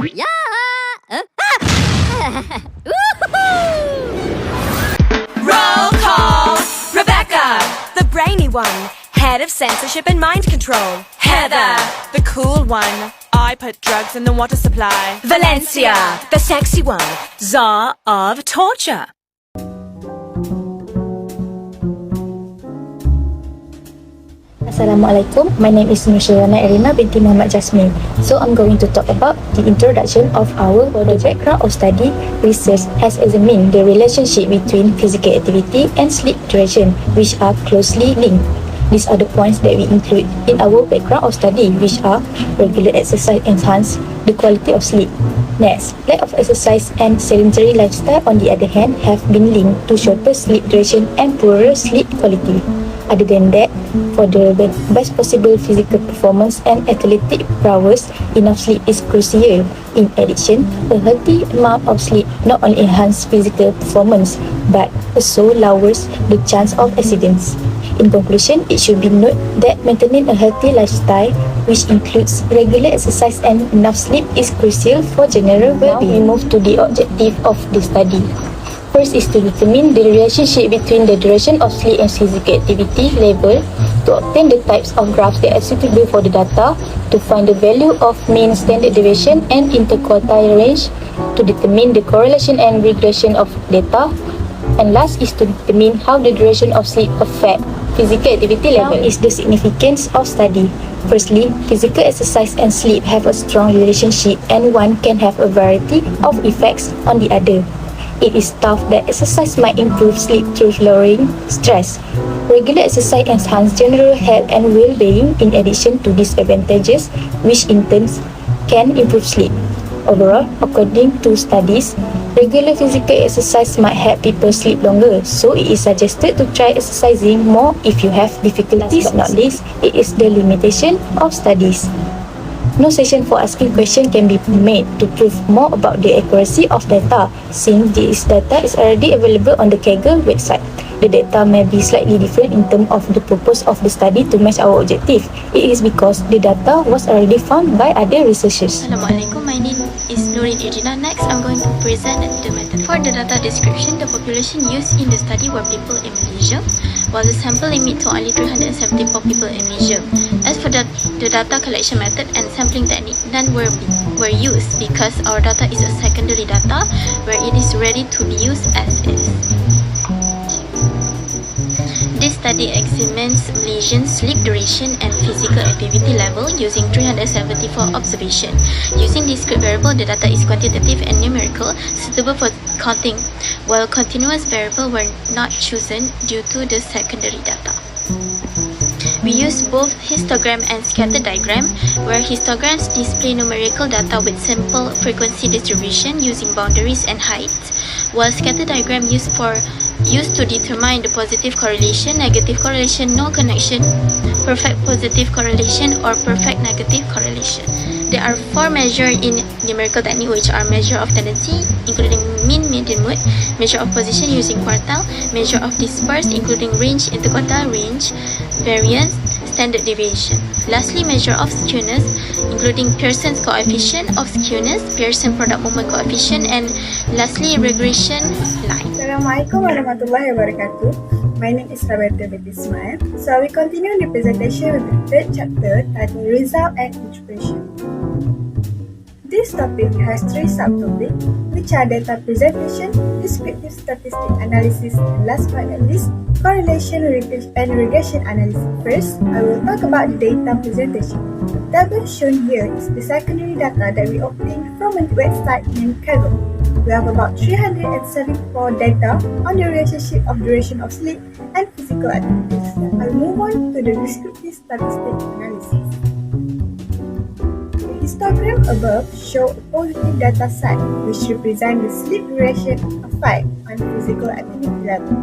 Roll call! Rebecca, the brainy one, head of censorship and mind control. Heather, the cool one, I put drugs in the water supply. Valencia, the sexy one, czar of torture. Assalamualaikum, my name is Nusirana Erina binti Muhammad Jasmine. So I'm going to talk about the introduction of our background of study. Research has examined the relationship between physical activity and sleep duration, which are closely linked. These are the points that we include in our background of study, which are regular exercise enhance the quality of sleep. Next, lack of exercise and sedentary lifestyle on the other hand have been linked to shorter sleep duration and poorer sleep quality. Other than that, for the best possible physical performance and athletic prowess, enough sleep is crucial. In addition, a healthy amount of sleep not only enhances physical performance but also lowers the chance of accidents. In conclusion, it should be noted that maintaining a healthy lifestyle, which includes regular exercise and enough sleep, is crucial for general well-being. Now we move to the objective of the study. First is to determine the relationship between the duration of sleep and physical activity level, to obtain the types of graphs that are suitable for the data, to find the value of mean standard deviation and interquartile range, to determine the correlation and regression of data, and last is to determine how the duration of sleep affect physical activity level. Now is the significance of study. Firstly, physical exercise and sleep have a strong relationship and one can have a variety of effects on the other. It is thought that exercise might improve sleep through lowering stress. Regular exercise enhances general health and well-being in addition to these advantages, which in turn can improve sleep. Overall, according to studies, regular physical exercise might help people sleep longer, so it is suggested to try exercising more if you have difficulties. But not least, it is the limitation of studies. No session for asking questions can be made to prove more about the accuracy of data, since this data is already available on the Kaggle website. The data may be slightly different in terms of the purpose of the study to match our objective. It is because the data was already found by other researchers. Assalamualaikum, my name is Nurin Irina. Next, I'm going to present the method. For the data description, the population used in the study were people in Malaysia, while the sample limit to only 374 people in Malaysia. As for the data collection method and sampling technique, none were used because our data is a secondary data where it is ready to be used as is. This study examines Malaysian sleep duration and physical activity level using 374 observations. Using discrete variable, the data is quantitative and numerical, suitable for counting, while continuous variables were not chosen due to the secondary data. We use both histogram and scatter diagram, where histograms display numerical data with simple frequency distribution using boundaries and heights, while scatter diagram used to determine the positive correlation, negative correlation, no connection, perfect positive correlation, or perfect negative correlation. There are 4 measures in numerical technique, which are measure of tendency, including mean, median, mode, measure of position using quartile, measure of disperse, including range, interquartile range, variance, standard deviation. Lastly, measure of skewness, including Pearson's coefficient of skewness, Pearson product moment coefficient, and lastly, regression line. Assalamualaikum warahmatullahi wabarakatuh. My name is Roberta binti Ismail. So we continue the presentation with the third chapter titled Result and Interpretation. This topic has 3 subtopics, which are data presentation, descriptive statistic analysis, and last but not least, correlation and regression analysis. First, I will talk about the data presentation. The table shown here is the secondary data that we obtained from a website named Kaggle. We have about 374 data on the relationship of duration of sleep and physical activities. I'll move on to the descriptive statistic analysis. The histogram above shows a positive data set, which represents the sleep duration effect on physical activity level.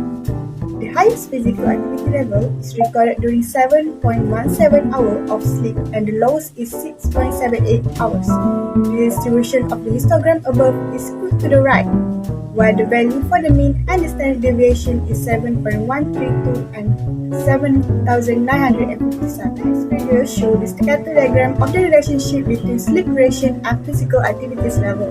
the highest physical activity level is recorded during 7.17 hours of sleep and the lowest is 6.78 hours. The distribution of the histogram above is skewed to the right, while the value for the mean and the standard deviation is 7.132 and 7,957. This figure shows the staccato diagram of the relationship between sleep duration and physical activities level.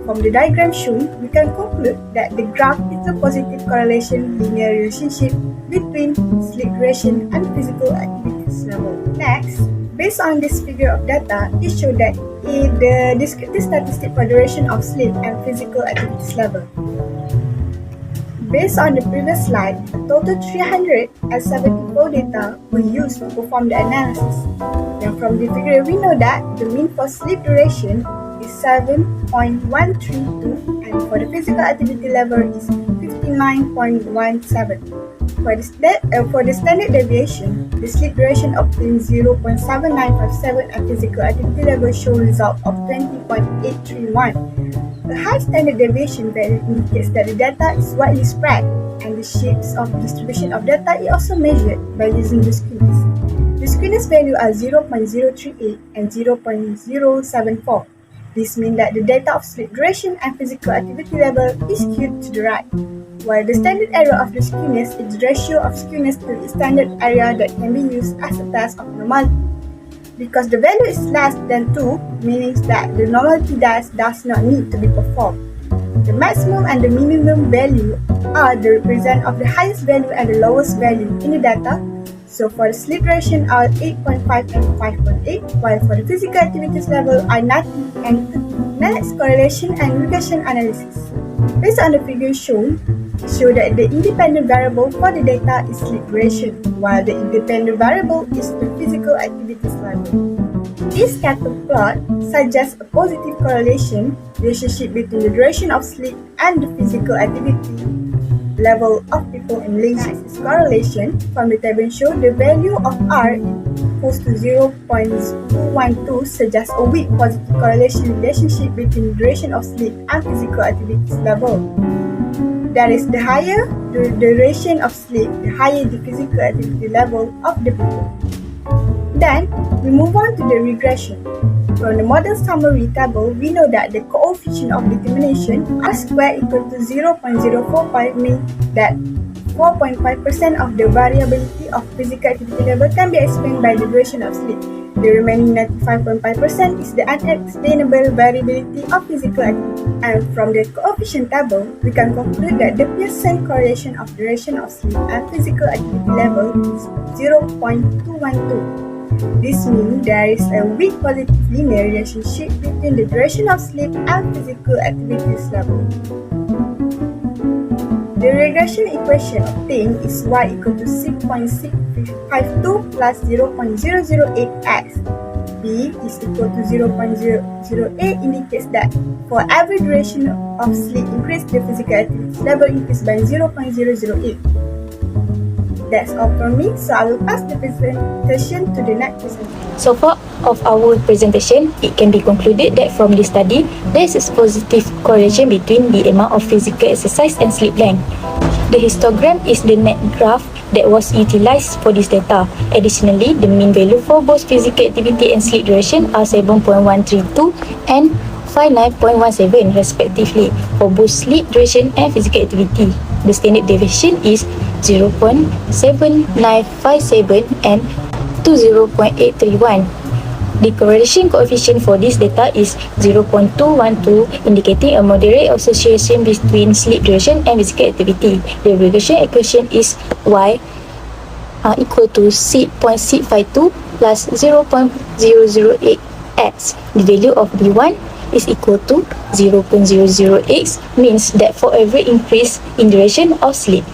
From the diagram shown, we can conclude that the graph is a positive correlation linear relationship between sleep duration and physical activities level. Next, based on this figure of data, it shows that the descriptive statistic for duration of sleep and physical activities level. Based on the previous slide, a total 374 data were used to perform the analysis. And from the figure, we know that the mean for sleep duration is 7.132 and for the physical activity level is 59.17. For the standard deviation, the sleep duration obtained 0.7957 and physical activity level show result of 20.831. A high standard deviation value indicates that the data is widely spread, and the shapes of distribution of data is also measured by using the skewness. The skewness value are 0.038 and 0.074. This means that the data of sleep duration and physical activity level is skewed to the right, while the standard error of the skewness is the ratio of skewness to its standard area that can be used as a test of normality. Because the value is less than 2, meaning that the normality test does not need to be performed. The maximum and the minimum value are the represent of the highest value and the lowest value in the data. So for the sleep duration are 8.5 and 5.8, while for the physical activities level are 90 and 30. Next, correlation and regression analysis. Based on the figure shown, show that the independent variable for the data is sleep duration, while the independent variable is the physical activities level. This scatter plot suggests a positive correlation relationship between the duration of sleep and the physical activity level of people in Malaysia. This correlation from the table show the value of R equals to 0.212 suggests a weak positive correlation relationship between the duration of sleep and physical activities level. That is, the higher the duration of sleep, the higher the physical activity level of the people. Then, we move on to the regression. From the model summary table, we know that the coefficient of determination R squared equal to 0.045 means that 4.5% of the variability of physical activity level can be explained by the duration of sleep. The remaining 95.5% is the unexplainable variability of physical activity. And from the coefficient table, we can conclude that the Pearson correlation of duration of sleep and physical activity level is 0.212. This means there is a weak positive linear relationship between the duration of sleep and physical activities level. The regression equation obtained is y equal to 6.652 plus 0.008x. B is equal to 0.008 indicates that for every duration of sleep increase, the physical activity level increased by 0.008. That's all from me, so I will pass the presentation to the next presenter. So far of our presentation, it can be concluded that from this study, there is a positive correlation between the amount of physical exercise and sleep length. The histogram is the net graph that was utilized for this data. Additionally, the mean value for both physical activity and sleep duration are 7.132 and 59.17 respectively for both sleep duration and physical activity. The standard deviation is 0.7957 and 0.831. The correlation coefficient for this data is 0.212, indicating a moderate association between sleep duration and physical activity. The regression equation is y equal to 6.652 plus 0.008x. The value of B1 is equal to 0.008, means that for every increase in duration of sleep,